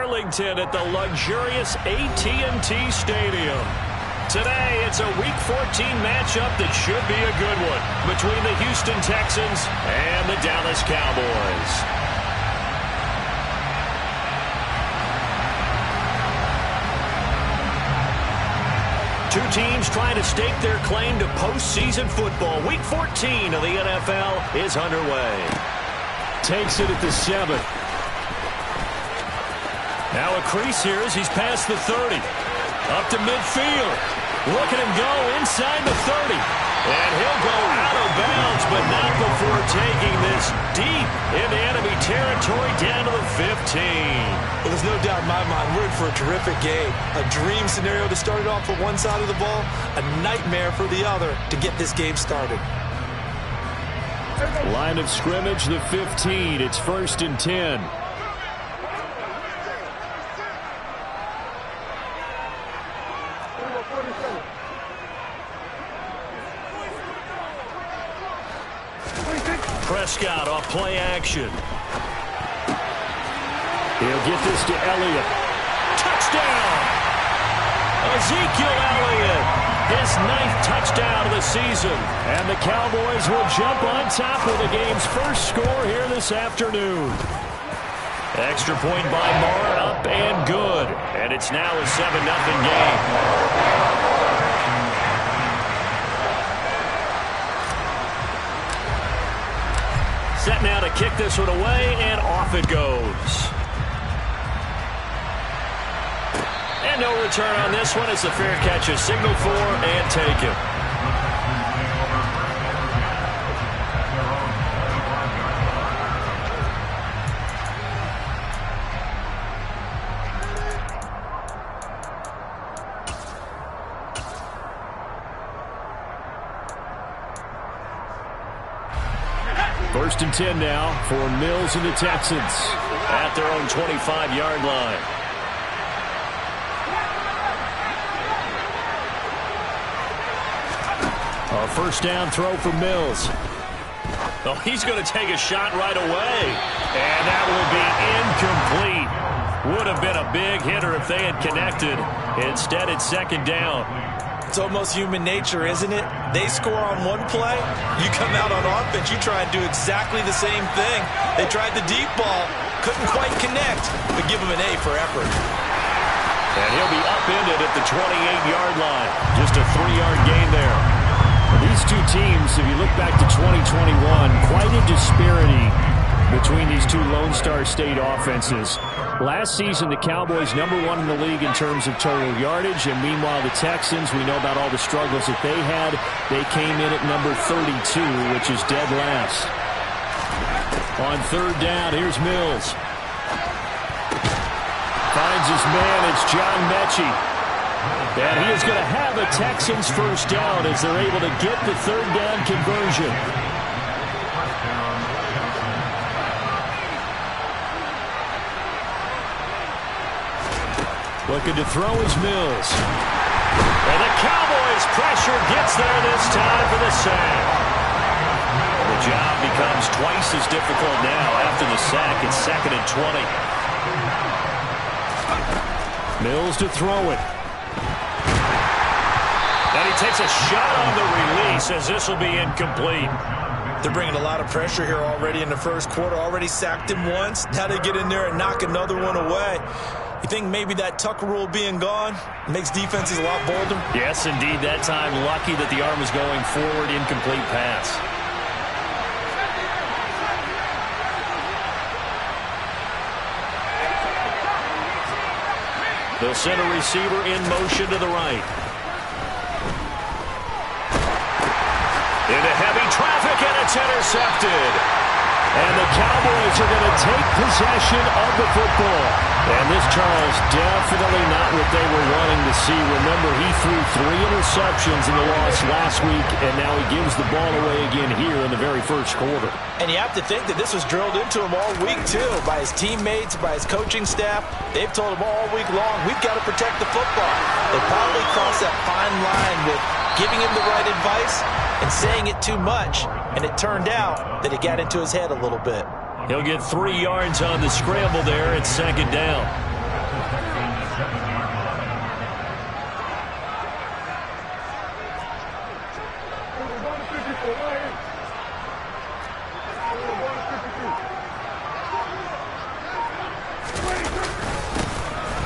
Arlington at the luxurious AT&T Stadium. Today, it's a Week 14 matchup that should be a good one between the Houston Texans and the Dallas Cowboys. Two teams trying to stake their claim to postseason football. Week 14 of the NFL is underway. Takes it at the 7. Now a crease here as he's past the 30. Up to midfield. Look at him go inside the 30. And he'll go out of bounds, but not before taking this deep into enemy territory down to the 15. Well, there's no doubt in my mind we're in for a terrific game. A dream scenario to start it off for one side of the ball, a nightmare for the other to get this game started. Line of scrimmage, the 15. It's 1st and 10. Prescott off play action. He'll get this to Elliott. Touchdown! Ezekiel Elliott, his 9th touchdown of the season. And the Cowboys will jump on top of the game's first score here this afternoon. Extra point by Marr, up and good. And it's now a 7-0 game. Set now to kick this one away, and off it goes. And no return on this one. It's a fair catch, a signal for, and taken. First and 10 now for Mills and the Texans at their own 25-yard line. A first down throw for Mills. Oh, he's going to take a shot right away. And that will be incomplete. Would have been a big hitter if they had connected. Instead, it's 2nd down. It's almost human nature, isn't it? They score on one play, you come out on offense, you try and do exactly the same thing. They tried the deep ball, couldn't quite connect, but give them an A for effort. And he'll be upended at the 28-yard line. Just a 3-yard gain there. These two teams, if you look back to 2021, quite a disparity between these two Lone Star State offenses. Last season, the Cowboys #1 in the league in terms of total yardage, and meanwhile the Texans, we know about all the struggles that they had. They came in at number 32, which is dead last. On 3rd down, here's Mills. Finds his man, it's John Mechie. And he is going to have a Texans first down as they're able to get the 3rd down conversion. Looking to throw is Mills. And the Cowboys' pressure gets there this time for the sack. The job becomes twice as difficult now after the sack. It's 2nd and 20. Mills to throw it. And he takes a shot on the release as this will be incomplete. They're bringing a lot of pressure here already in the first quarter. Already sacked him once. Now they get in there and knock another one away. You think maybe that Tucker rule being gone makes defenses a lot bolder? Yes, indeed. That time, lucky that the arm was going forward, incomplete pass. They'll send a receiver in motion to the right. Into heavy traffic, and it's intercepted. And the Cowboys are going to take possession of the football. And this, Charles, definitely not what they were wanting to see. Remember, he threw 3 interceptions in the loss last week, and now he gives the ball away again here in the very first quarter. And you have to think that this was drilled into him all week, too, by his teammates, by his coaching staff. They've told him all week long, we've got to protect the football. They probably crossed that fine line with giving him the right advice and saying it too much, and it turned out that it got into his head a little bit. He'll get 3 yards on the scramble there. It's 2nd down.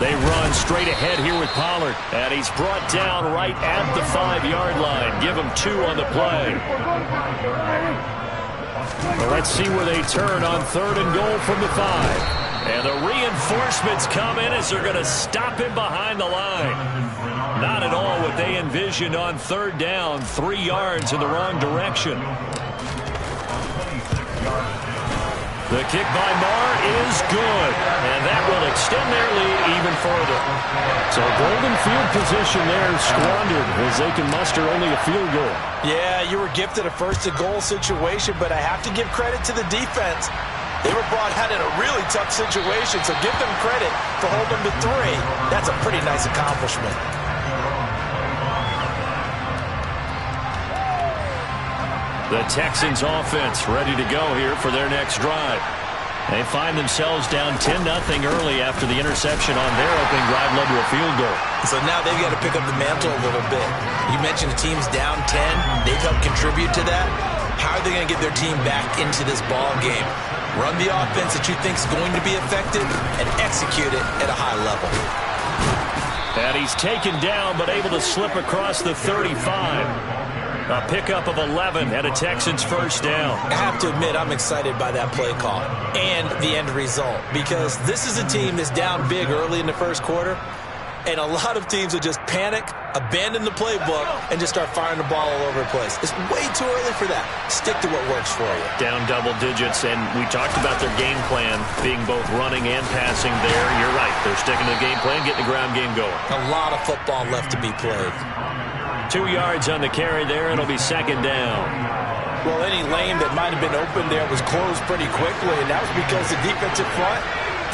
They run straight ahead here with Pollard. And he's brought down right at the 5-yard line. Give him 2 on the play. Well, let's see where they turn on 3rd and goal from the 5. And the reinforcements come in as they're going to stop him behind the line. Not at all what they envisioned on 3rd down. 3 yards in the wrong direction. The kick by Marr is good, and that will extend their lead even further. So golden field position there squandered as they can muster only a field goal. Yeah, you were gifted a 1st and goal situation, but I have to give credit to the defense. They were brought out in a really tough situation, so give them credit for holding them to 3. That's a pretty nice accomplishment. The Texans offense ready to go here for their next drive. They find themselves down 10-0 early after the interception on their opening drive led to a field goal. So now they've got to pick up the mantle a little bit. You mentioned the team's down 10. They've helped contribute to that. How are they going to get their team back into this ball game? Run the offense that you think is going to be effective and execute it at a high level. And he's taken down but able to slip across the 35. A pickup of 11 and a Texans 1st down. I have to admit, I'm excited by that play call and the end result, because this is a team that's down big early in the 1st quarter, and a lot of teams will just panic, abandon the playbook, and just start firing the ball all over the place. It's way too early for that. Stick to what works for you. Down double digits, and we talked about their game plan being both running and passing there. You're right. They're sticking to the game plan, getting the ground game going. A lot of football left to be played. 2 yards on the carry there. It'll be 2nd down. Well, any lane that might have been open there was closed pretty quickly, and that was because the defensive front,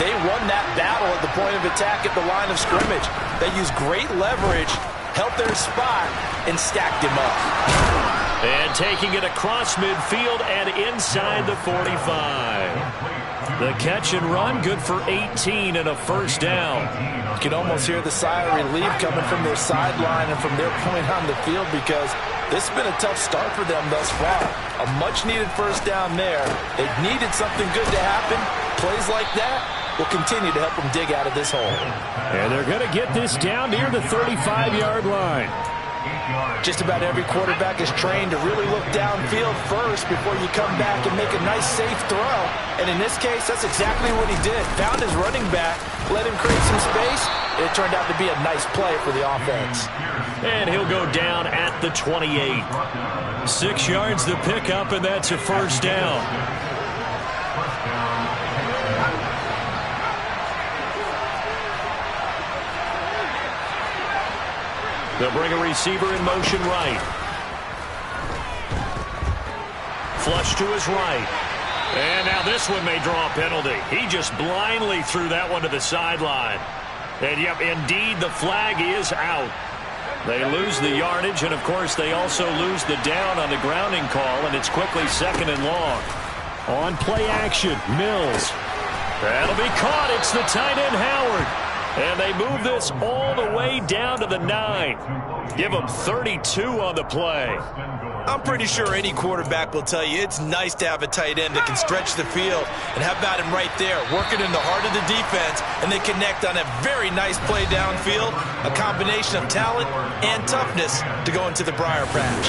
they won that battle at the point of attack at the line of scrimmage. They used great leverage, helped their spot, and stacked him up. And taking it across midfield and inside the 45. The catch and run, good for 18 and a 1st down. You can almost hear the sigh of relief coming from their sideline and from their point on the field, because this has been a tough start for them thus far. A much-needed 1st down there. They needed something good to happen. Plays like that will continue to help them dig out of this hole. And they're going to get this down near the 35-yard line. Just about every quarterback is trained to really look downfield first before you come back and make a nice, safe throw. And in this case, that's exactly what he did. Found his running back, let him create some space, and it turned out to be a nice play for the offense. And he'll go down at the 28. 6 yards to pick up, and that's a 1st down. They'll bring a receiver in motion right. Flush to his right. And now this one may draw a penalty. He just blindly threw that one to the sideline. And yep, indeed, the flag is out. They lose the yardage, and of course they also lose the down on the grounding call, and it's quickly 2nd and long. On play action, Mills. That'll be caught. It's the tight end, Howard. And they move this all the way down to the 9. Give them 32 on the play. I'm pretty sure any quarterback will tell you it's nice to have a tight end that can stretch the field. And how about him right there, working in the heart of the defense, and they connect on a very nice play downfield, a combination of talent and toughness to go into the briar patch.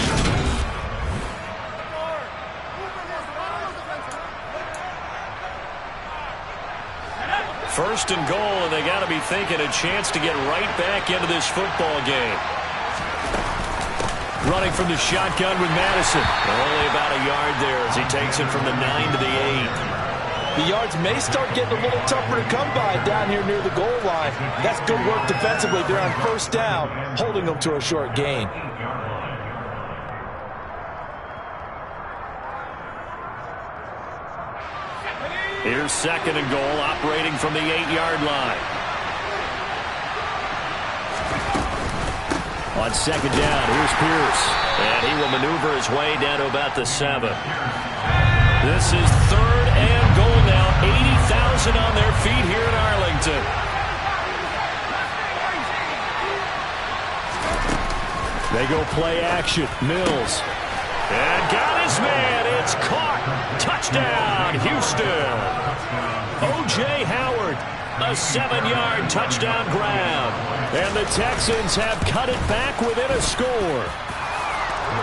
1st and goal, and they got to be thinking a chance to get right back into this football game. Running from the shotgun with Madison. Only about a yard there as he takes it from the 9 to the 8. The yards may start getting a little tougher to come by down here near the goal line. That's good work defensively. They're on 1st down, holding them to a short gain. Here's 2nd and goal, operating from the 8-yard line. On 2nd down, here's Pierce. And he will maneuver his way down to about the 7. This is 3rd and goal now. 80,000 on their feet here in Arlington. They go play action. Mills. And got his man. It's caught. Touchdown, Houston. O.J. Howard A 7-yard touchdown grab. And the Texans have cut it back within a score.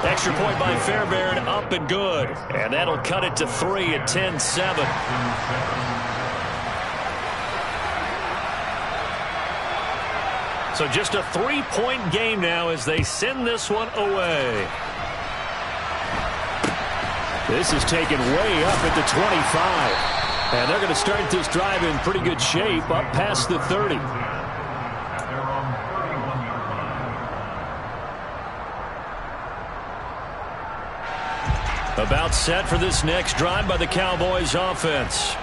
Extra point by Fairbairn, up and good. And that'll cut it to 3 at 10-7. So just a 3-point game now as they send this one away. This is taken way up at the 25. And they're going to start this drive in pretty good shape, up past the 30. About set for this next drive by the Cowboys offense.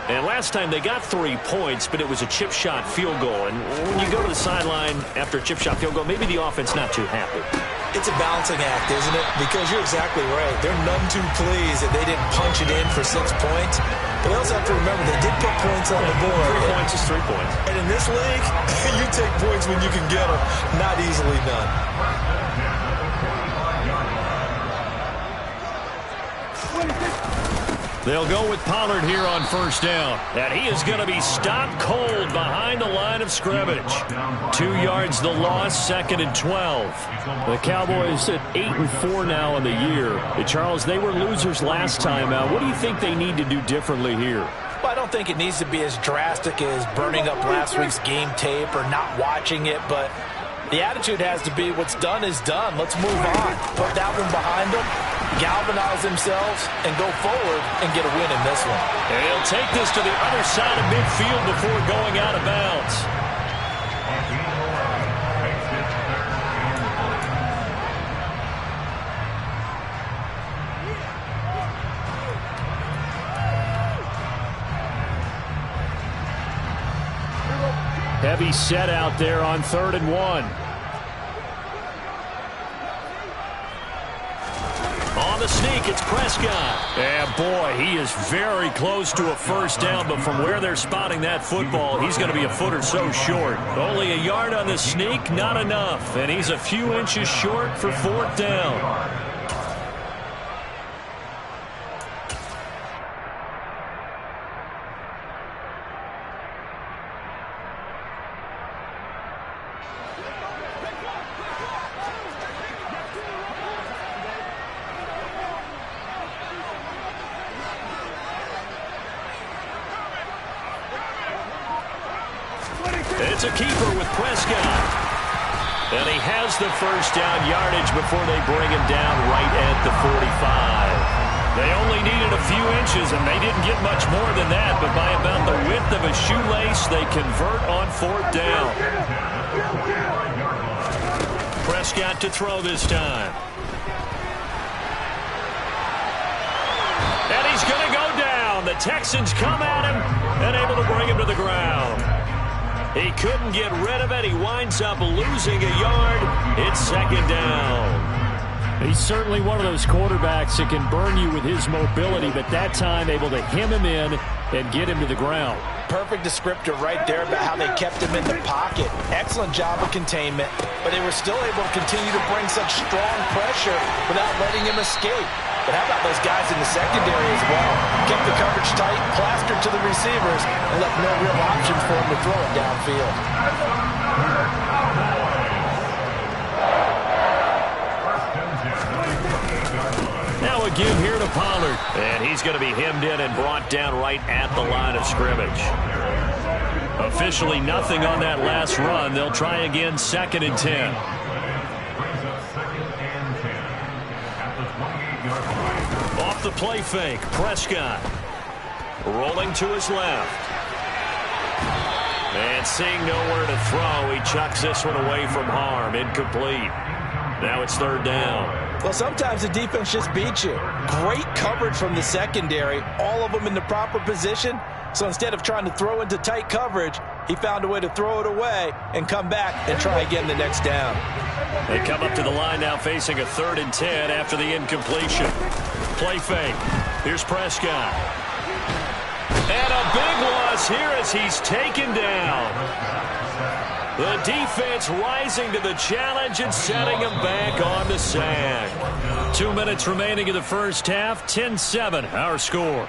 And last time they got 3 points, but it was a chip shot field goal. And when you go to the sideline after a chip shot field goal, maybe the offense not too happy. It's a balancing act, isn't it? Because you're exactly right. They're none too pleased that they didn't punch it in for 6 points. But they also have to remember they did put points on the board. 3 points is 3 points. And in this league, you take points when you can get them. Not easily done. They'll go with Pollard here on first down. And he is going to be stopped cold behind the line of scrimmage. 2 yards the loss, 2nd and 12. The Cowboys at 8-4 now in the year. Charles, they were losers last time out. What do you think they need to do differently here? Well, I don't think it needs to be as drastic as burning up last week's game tape or not watching it, but the attitude has to be what's done is done. Let's move on. Put that one behind them, galvanize themselves, and go forward and get a win in this one. And he'll take this to the other side of midfield before going out of bounds. Heavy set out there on 3rd and 1. On the sneak, it's Prescott. And boy, he is very close to a first down, but from where they're spotting that football, he's going to be a foot or so short. Only a yard on the sneak, not enough. And he's a few inches short for 4th down. It's a keeper with Prescott. And he has the first down yardage before they bring him down right at the 45. They only needed a few inches, and they didn't get much more than that. But by about the width of a shoelace, they convert on 4th down. Prescott to throw this time. And he's going to go down. The Texans come at him and able to bring him to the ground. He couldn't get rid of it. He winds up losing a yard. It's 2nd down. He's certainly one of those quarterbacks that can burn you with his mobility, but that time able to hem him in and get him to the ground. Perfect descriptor right there about how they kept him in the pocket. Excellent job of containment, but they were still able to continue to bring such strong pressure without letting him escape. But how about those guys in the secondary as well? Kept the coverage tight, plastered to the receivers, and left no real options for him to throw it downfield. Now a give here to Pollard. And he's going to be hemmed in and brought down right at the line of scrimmage. Officially nothing on that last run. They'll try again, 2nd and 10. Off the play fake, Prescott rolling to his left. And seeing nowhere to throw, he chucks this one away from harm. Incomplete. Now it's 3rd down. Well, sometimes the defense just beats you. Great coverage from the secondary, all of them in the proper position. So instead of trying to throw into tight coverage, he found a way to throw it away and come back and try again the next down. They come up to the line now facing a 3rd and 10 after the incompletion. Play fake. Here's Prescott. And a big loss here as he's taken down. The defense rising to the challenge and setting him back on the sand. 2 minutes remaining in the first half. 10-7 our score.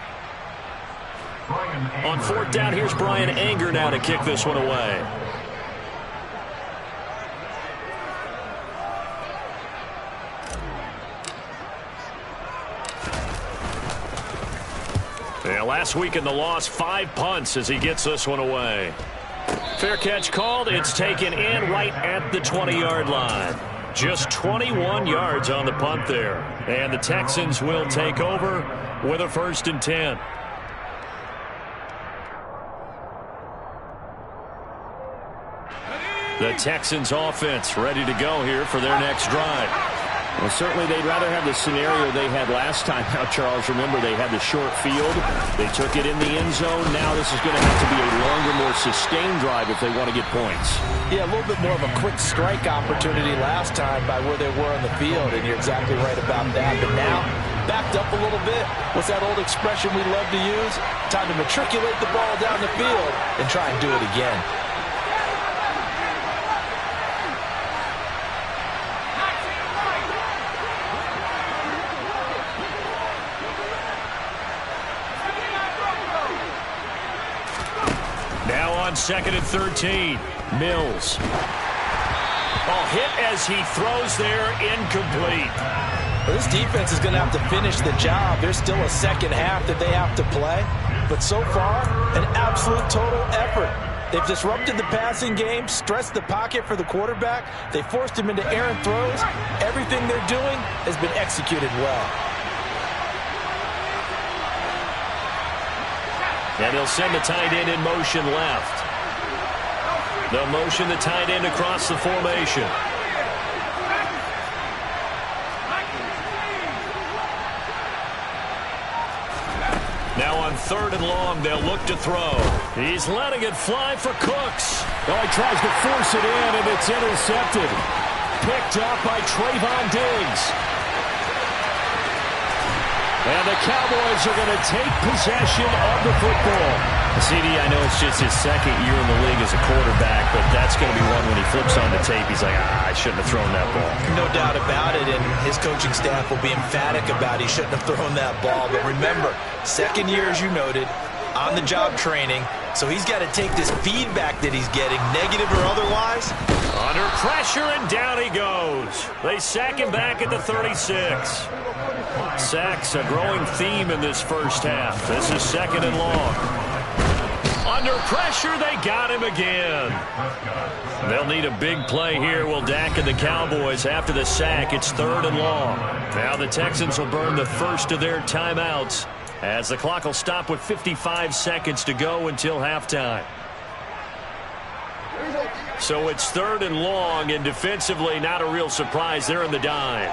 On fourth down, here's Brian Anger now to kick this one away. Yeah, last week in the loss, 5 punts as he gets this one away. Fair catch called. It's taken in right at the 20-yard line. Just 21 yards on the punt there. And the Texans will take over with a 1st and 10. The Texans offense ready to go here for their next drive. Well, certainly they'd rather have the scenario they had last time. Now, Charles, remember, they had the short field. They took it in the end zone. Now this is going to have to be a longer, more sustained drive if they want to get points. Yeah, a little bit more of a quick strike opportunity last time by where they were on the field, and you're exactly right about that. But now, backed up a little bit. What's that old expression we love to use? Time to matriculate the ball down the field and try and do it again. On 2nd and 13, Mills. Oh, hit as he throws there, incomplete. Well, this defense is going to have to finish the job. There's still a second half that they have to play. But so far, an absolute total effort. They've disrupted the passing game, stressed the pocket for the quarterback. They forced him into errant throws. Everything they're doing has been executed well. And he'll send the tight end in motion left. They'll motion the tight end across the formation. Now on 3rd and long, they'll look to throw. He's letting it fly for Cooks. Oh, he tries to force it in, and it's intercepted. Picked up by Trayvon Diggs. And the Cowboys are going to take possession of the football. CD, I know it's just his 2nd year in the league as a quarterback, but that's going to be one when he flips on the tape. He's like, I shouldn't have thrown that ball. No doubt about it, and his coaching staff will be emphatic about he shouldn't have thrown that ball. But remember, 2nd year, as you noted, on-the-job training, so he's got to take this feedback that he's getting, negative or otherwise. Under pressure, and down he goes. They sack him back at the 36. Sacks a growing theme in this first half. This is 2nd and long. Under pressure, they got him again. They'll need a big play here. Will Dak and the Cowboys after the sack. It's 3rd and long. Now the Texans will burn the first of their timeouts as the clock will stop with 55 seconds to go until halftime. So it's 3rd and long, and defensively not a real surprise. They're in the dime.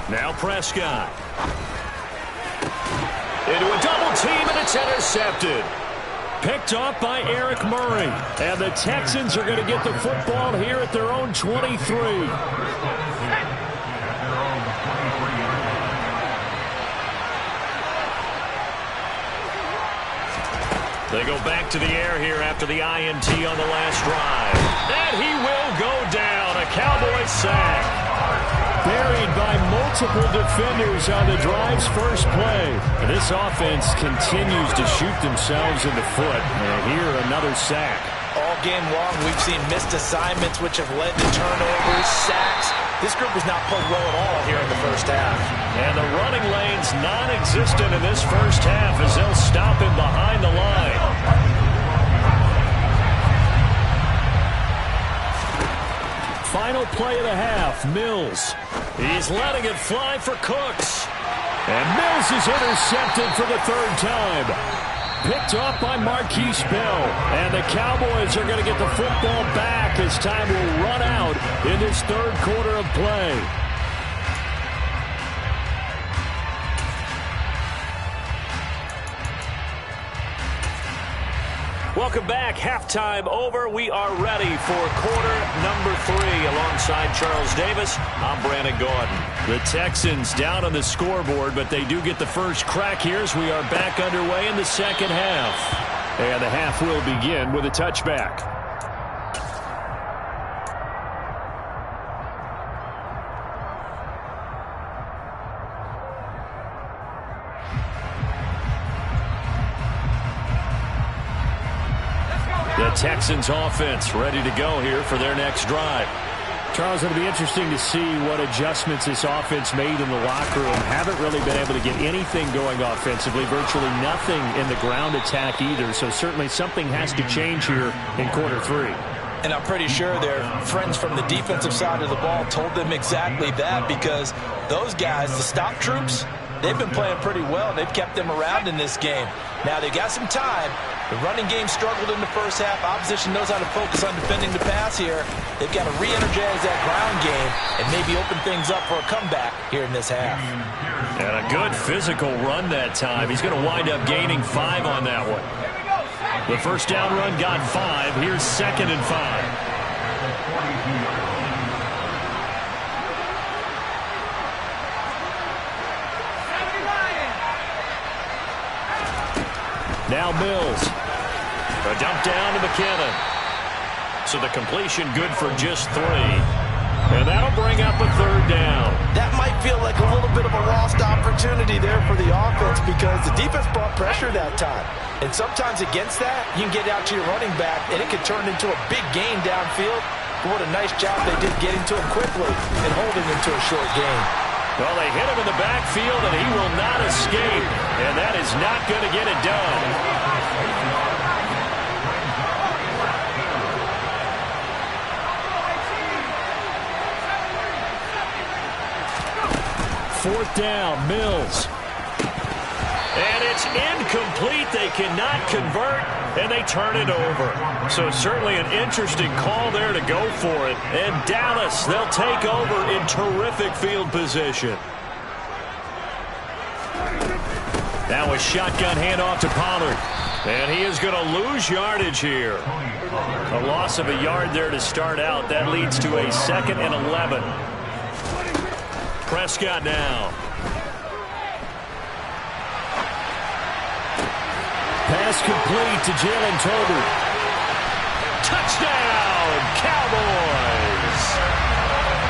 Now Prescott. Into a double team, and it's intercepted. Picked off by Eric Murray. And the Texans are going to get the football here at their own 23. They go back to the air here after the INT on the last drive. And he will go down. A Cowboys sack. Buried by multiple defenders on the drive's first play. This offense continues to shoot themselves in the foot. And here, another sack. All game long, we've seen missed assignments, which have led to turnovers, sacks. This group was not played well at all here in the first half. And the running lane's non-existent in this first half as they'll stop him behind the line. Final play of the half, Mills. He's letting it fly for Cooks. And Mills is intercepted for the 3rd time. Picked off by Marquise Bell. And the Cowboys are going to get the football back as time will run out in this 3rd quarter of play. Welcome back. Halftime over. We are ready for quarter number 3. Alongside Charles Davis, I'm Brandon Gordon. The Texans down on the scoreboard, but they do get the first crack here as we are back underway in the second half. And the half will begin with a touchback. The Texans offense ready to go here for their next drive. Charles, it'll be interesting to see what adjustments this offense made in the locker room. Haven't really been able to get anything going offensively, virtually nothing in the ground attack either. So certainly something has to change here in quarter 3. And I'm pretty sure their friends from the defensive side of the ball told them exactly that, because those guys, the stop troops, they've been playing pretty well, and they've kept them around in this game. Now, they've got some time. The running game struggled in the first half. Opposition knows how to focus on defending the pass here. They've got to re-energize that ground game and maybe open things up for a comeback here in this half. And a good physical run that time. He's going to wind up gaining 5 on that one. The first down run got 5. Here's 2nd and 5. Now Mills. A dump down to McKinnon. So the completion good for just 3. And that'll bring up a 3rd down. That might feel like a little bit of a lost opportunity there for the offense, because the defense brought pressure that time. And sometimes against that, you can get out to your running back, and it could turn into a big gain downfield. But what a nice job they did getting to him quickly and holding him to a short gain. Well, they hit him in the backfield, and he will not escape. And that is not going to get it done. Fourth down, Mills. And it's incomplete. They cannot convert, and they turn it over. So certainly an interesting call there to go for it. And Dallas, they'll take over in terrific field position. Now a shotgun handoff to Pollard. And he is going to lose yardage here. A loss of a yard there to start out. That leads to a 2nd and 11. Prescott now. Pass complete to Jalen Tolbert. Touchdown, Cowboys!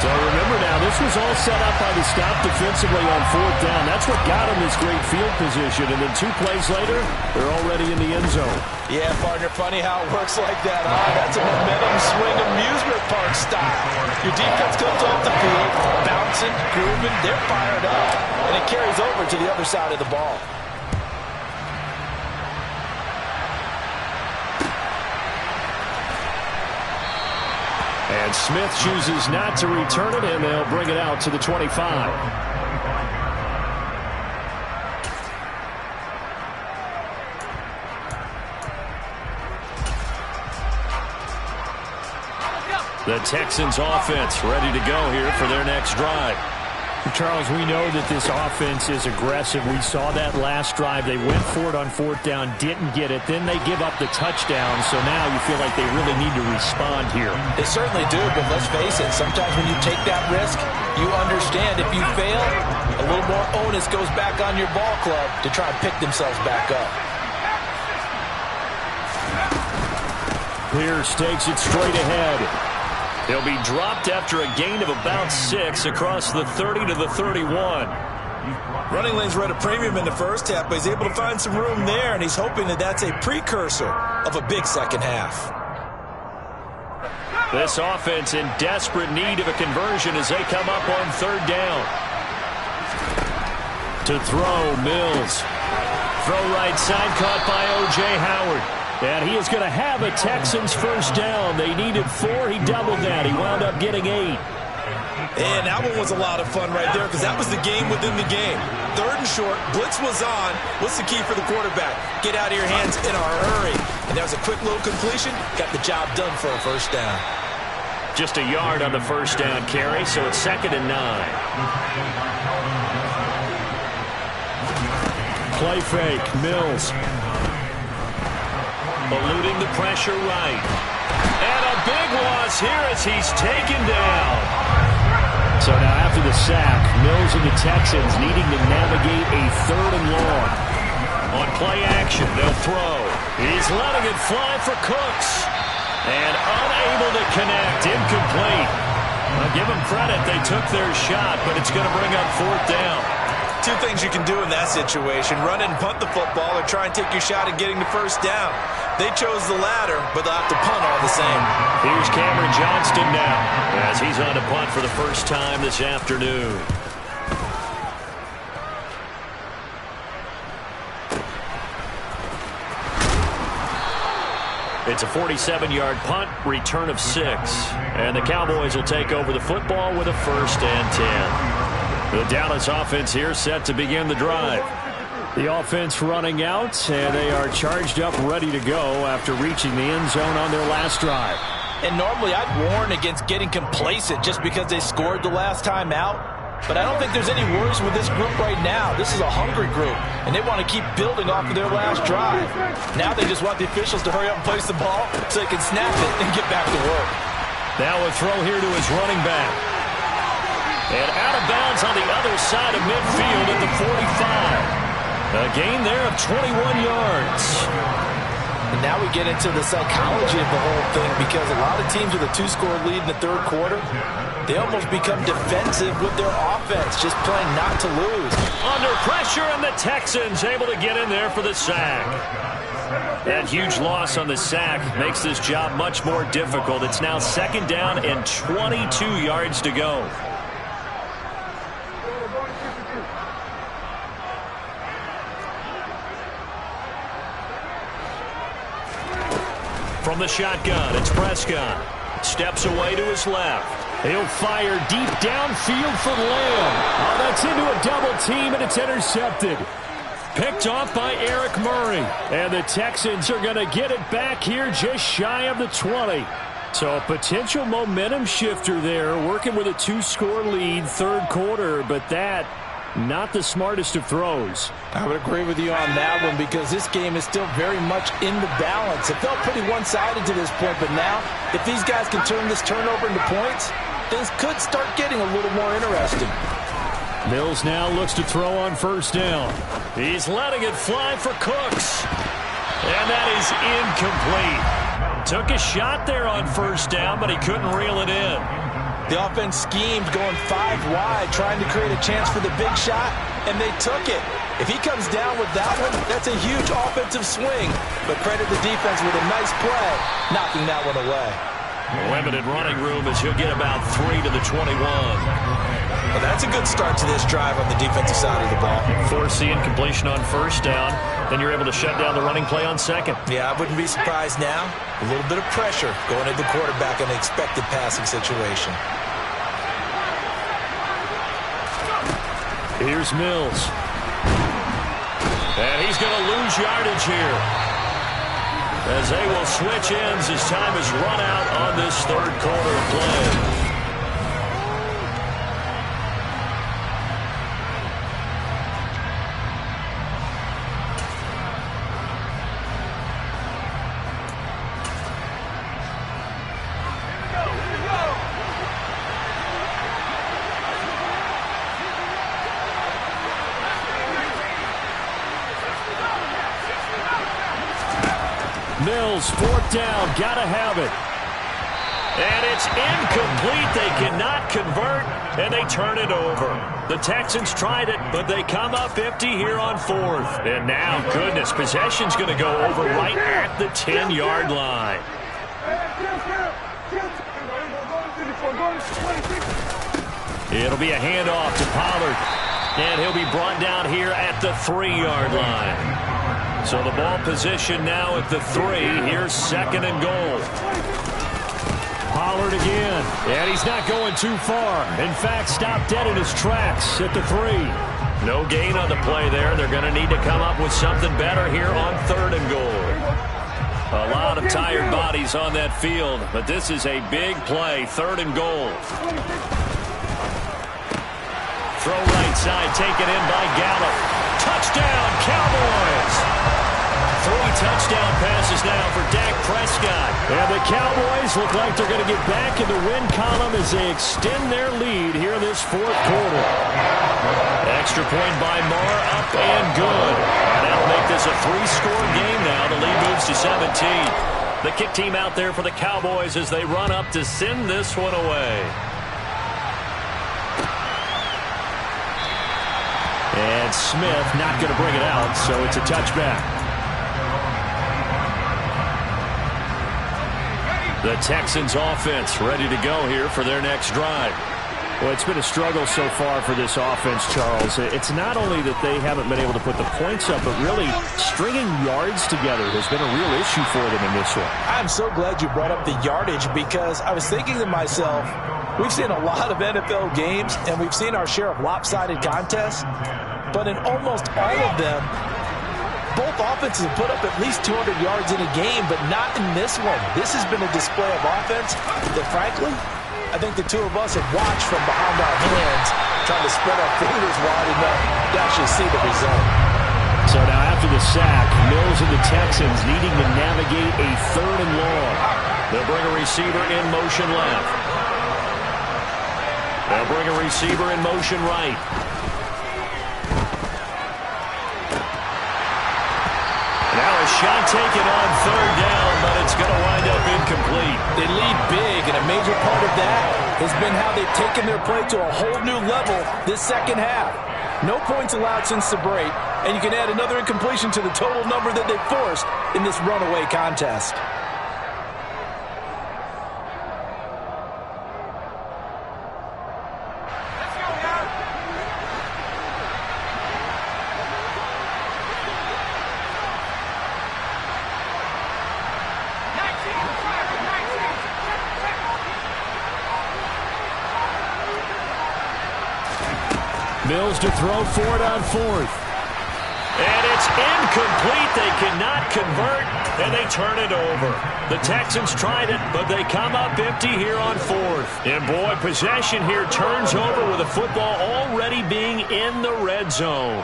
So remember now, this was all set up by the stop defensively on 4th down. That's what got him this great field position. And then 2 plays later, they're already in the end zone. Yeah, partner, funny how it works like that. That's a momentum swing amusement park style. Your defense comes off the field, bouncing, grooving, they're fired up, and it carries over to the other side of the ball. And Smith chooses not to return it, and they'll bring it out to the 25. The Texans offense ready to go here for their next drive. Charles, we know that this offense is aggressive. We saw that last drive. They went for it on 4th down, didn't get it. Then they give up the touchdown. So now you feel like they really need to respond here. They certainly do, but let's face it. Sometimes when you take that risk, you understand if you fail, a little more onus goes back on your ball club to try and pick themselves back up. Pierce takes it straight ahead. He'll be dropped after a gain of about 6 across the 30 to the 31. Running lanes were at a premium in the first half, but he's able to find some room there, and he's hoping that that's a precursor of a big second half. This offense in desperate need of a conversion as they come up on 3rd down. To throw, Mills. Throw right side, caught by O.J. Howard. And he is going to have a Texans first down. They needed 4. He doubled that. He wound up getting 8. And that one was a lot of fun right there, because that was the game within the game. 3rd and short. Blitz was on. What's the key for the quarterback? Get out of your hands in a hurry. And that was a quick little completion. Got the job done for a first down. Just a yard on the first down carry, so it's 2nd and 9. Play fake. Mills. Eluding the pressure right. And a big loss here as he's taken down. So now after the sack, Mills and the Texans needing to navigate a 3rd and long. On play action, they'll throw. He's letting it fly for Cooks. And unable to connect. Incomplete. I'll give them credit. They took their shot, but it's going to bring up 4th down. two things you can do in that situation: run and punt the football, or try and take your shot at getting the first down. They chose the latter, but they'll have to punt all the same. Here's Cameron Johnston now as he's on to punt for the first time this afternoon. It's a 47-yard punt, return of 6. And the Cowboys will take over the football with a 1st and 10. The Dallas offense here set to begin the drive. The offense running out, and they are charged up, ready to go after reaching the end zone on their last drive. And normally I'd warn against getting complacent just because they scored the last time out. But I don't think there's any worries with this group right now. This is a hungry group, and they want to keep building off of their last drive. Now they just want the officials to hurry up and place the ball so they can snap it and get back to work. Now a throw here to his running back. And out of bounds on the other side of midfield at the 45. A gain there of 21 yards. And now we get into the psychology of the whole thing, because a lot of teams with a 2-score lead in the third quarter, they almost become defensive with their offense, just playing not to lose. Under pressure, and the Texans able to get in there for the sack. That huge loss on the sack makes this job much more difficult. It's now 2nd down and 22 yards to go. From the shotgun, it's Prescott. Steps away to his left. He'll fire deep downfield for Lamb. Oh, that's into a double team, and it's intercepted. Picked off by Eric Murray. And the Texans are going to get it back here just shy of the 20. So a potential momentum shifter there, working with a 2-score lead, third quarter, but that not the smartest of throws. I would agree with you on that one, because this game is still very much in the balance. It felt pretty one-sided to this point, but now if these guys can turn this turnover into points, things could start getting a little more interesting. Mills now looks to throw on 1st down. He's letting it fly for Cooks. And that is incomplete. Took a shot there on 1st down, but he couldn't reel it in. The offense schemed going 5 wide, trying to create a chance for the big shot, and they took it. If he comes down with that one, that's a huge offensive swing. But credit the defense with a nice play, knocking that one away. Limited running room as he'll get about 3 to the 21. Well, that's a good start to this drive on the defensive side of the ball. Force the incompletion on 1st down, then you're able to shut down the running play on 2nd. Yeah, I wouldn't be surprised now. A little bit of pressure going at the quarterback in an expected passing situation. Here's Mills. And he's going to lose yardage here, as they will switch ends as time is run out on this third quarter of play. Mills, 4th down, gotta have it. And it's incomplete. They cannot convert, and they turn it over. The Texans tried it, but they come up empty here on 4th. And now, goodness, possession's going to go over right at the 10-yard line. It'll be a handoff to Pollard, and he'll be brought down here at the 3-yard line. So the ball position now at the 3. Here's 2nd and goal. Pollard again, and he's not going too far. In fact, stopped dead in his tracks at the 3. No gain on the play there. They're going to need to come up with something better here on 3rd and goal. A lot of tired bodies on that field, but this is a big play. 3rd and goal. Throw right side, taken in by Gallup. Touchdown, Cowboys! 3 touchdown passes now for Dak Prescott. And the Cowboys look like they're going to get back in the win column as they extend their lead here this 4th quarter. Extra point by Moore, up and good. And that'll make this a 3-score game now. The lead moves to 17. The kick team out there for the Cowboys as they run up to send this one away. And Smith not going to bring it out, so it's a touchback. The Texans offense ready to go here for their next drive. Well, it's been a struggle so far for this offense, Charles. It's not only that they haven't been able to put the points up, but really stringing yards together has been a real issue for them in this one. I'm so glad you brought up the yardage, because I was thinking to myself, we've seen a lot of NFL games, and we've seen our share of lopsided contests, but in almost all of them, both offenses have put up at least 200 yards in a game, but not in this one. This has been a display of offense that, frankly, I think the two of us have watched from behind our hands, trying to spread our fingers wide enough to actually see the result. So now after the sack, Mills and the Texans needing to navigate a 3rd and long. They'll bring a receiver in motion left. They'll bring a receiver in motion right. Now a shot taken on 3rd down, but it's going to wind up incomplete. They lead big, and a major part of that has been how they've taken their play to a whole new level this second half. No points allowed since the break, and you can add another incompletion to the total number that they forced in this runaway contest. Mills to throw for it on 4th. And it's incomplete. They cannot convert, and they turn it over. The Texans tried it, but they come up empty here on 4th. And, boy, possession here turns over with the football already being in the red zone.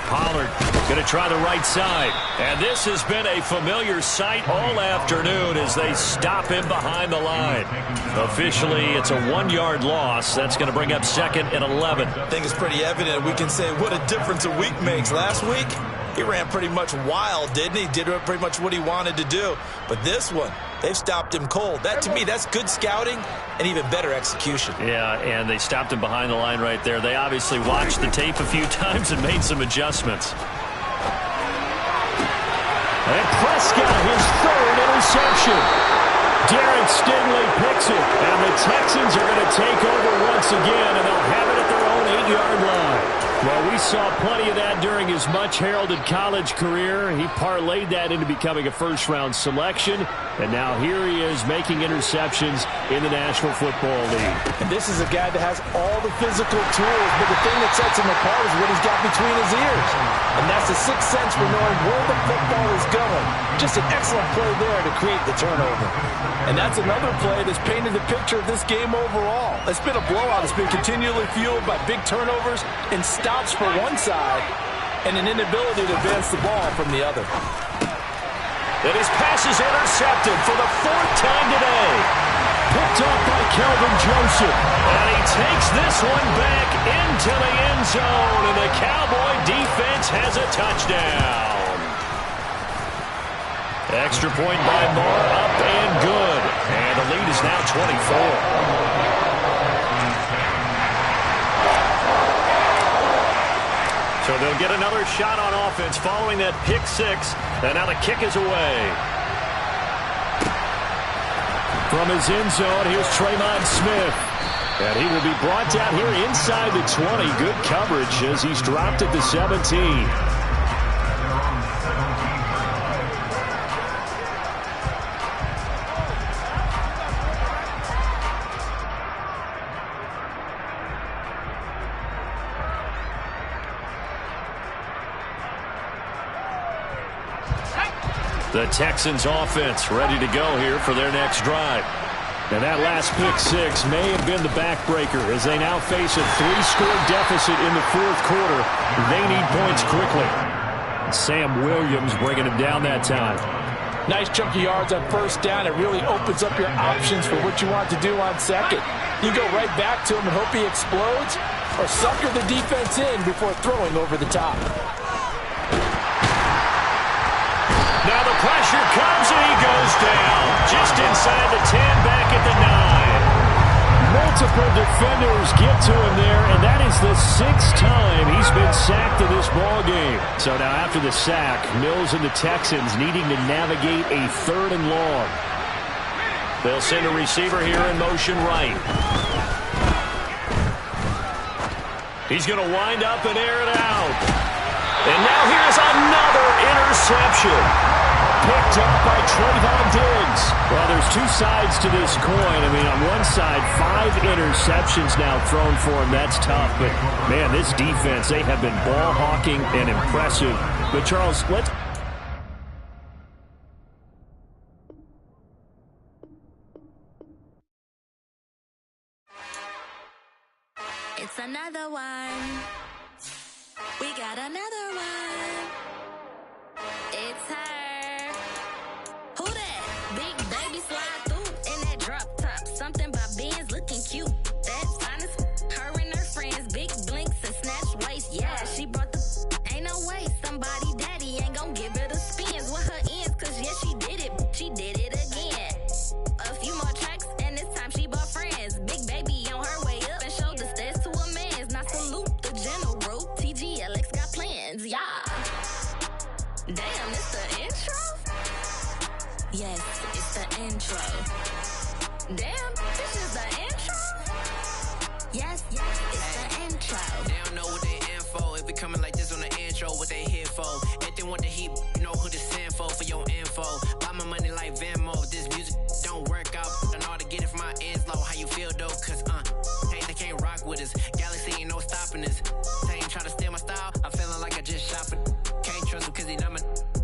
Pollard going to try the right side. And this has been a familiar sight all afternoon as they stop him behind the line. Officially, it's a 1-yard loss. That's going to bring up 2nd and 11. I think it's pretty evident. We can say what a difference a week makes. Last week, he ran pretty much wild, didn't he? Did pretty much what he wanted to do. But this one, they've stopped him cold. That, to me, that's good scouting and even better execution. Yeah, and they stopped him behind the line right there. They obviously watched the tape a few times and made some adjustments. And Prescott, his 3rd interception. Darren Stingley picks it, and the Texans are going to take over once again, and they'll have it at their own 8-yard line. Well, we saw plenty of that during his much-heralded college career. He parlayed that into becoming a first-round selection, and now here he is making interceptions in the National Football League. And this is a guy that has all the physical tools, but the thing that sets him apart is what he's got between his ears. And that's the sixth sense for knowing where the football is going. Just an excellent play there to create the turnover. And that's another play that's painted the picture of this game overall. It's been a blowout. It's been continually fueled by big turnovers and stops for one side and an inability to advance the ball from the other. And his pass is intercepted for the 4th time today. Picked up by Kelvin Joseph. And he takes this one back into the end zone, and the Cowboy defense has a touchdown. Extra point by Moore, up and good. And the lead is now 24. So they'll get another shot on offense following that pick 6. And now the kick is away. From his end zone, here's Tremont Smith. And he will be brought down here inside the 20. Good coverage as he's dropped at the 17. The Texans offense ready to go here for their next drive. And that last pick 6 may have been the backbreaker as they now face a 3-score deficit in the 4th quarter. They need points quickly. Sam Williams bringing him down that time. Nice chunky yards on 1st down. It really opens up your options for what you want to do on 2nd. You go right back to him and hope he explodes, or sucker the defense in before throwing over the top. Now the pressure comes and he goes down. Just inside the 10, back at the 9. Multiple defenders get to him there, and that is the 6th time he's been sacked in this ball game. So now after the sack, Mills and the Texans needing to navigate a 3rd and long. They'll send a receiver here in motion right. He's going to wind up and air it out. And now here's another interception. Picked up by Trayvon Diggs. Well, there's 2 sides to this coin. I mean, on one side, 5 interceptions now thrown for him. That's tough. But, man, this defense, they have been ball hawking and impressive. But, Charles, let's... It's another one. We got another one. It's her. Who that? Big baby slide through in that drop top. Something about Benz looking cute. That's honest. Her and her friends, big blinks and snatch waist. Yeah, she brought the ain't no way. Somebody daddy ain't gon' give her the spins with her ends. Cause yeah, she did it. She did it again. A few more tracks and this time she bought friends. Big baby on her way up and showed the stairs to a man's. Now salute the general. TGLX got plans, yeah. Damn, it's the intro? Yes, it's the intro. Damn, this is the intro? Yes, it's the intro. They don't know what they info. If we coming like this on the intro, what they here for? If they want the heat, you know who to send for your info. Buy my money like Venmo. This music don't work out. I know how to get it from my ends low. How you feel though? Cause they can't rock with us. Galaxy ain't no stopping us. They ain't try to steal my style. I'm feeling like I just shot for. Can't trust him cause he numb.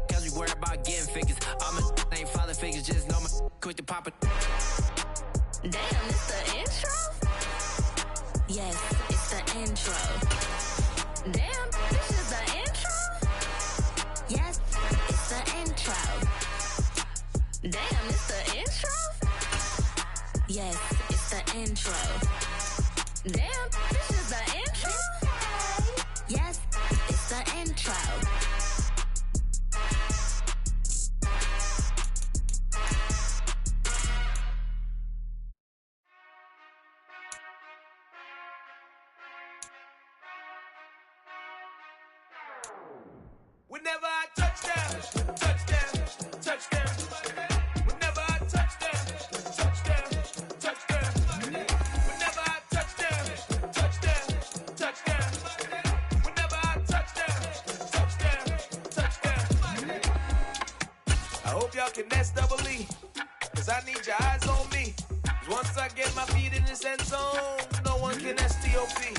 Cause we worried about getting figures. All my ain't father figures. Just know my quick to pop it. Damn, it's the intro? Yes, it's the intro. Damn, this is the intro? Yes, it's the intro. Damn, it's the intro? Yes, it's the intro. Damn, this is the intro? Yes, it's the intro. Whenever I touchdown, touchdown, touchdown. Whenever I touchdown, touchdown, touchdown. Whenever I touchdown, touchdown, touchdown. Whenever I touchdown, touchdown, touchdown. I hope y'all can nest double E, cause I need your eyes on me. 'Cause once I get my feet in this end zone, no one can STOP.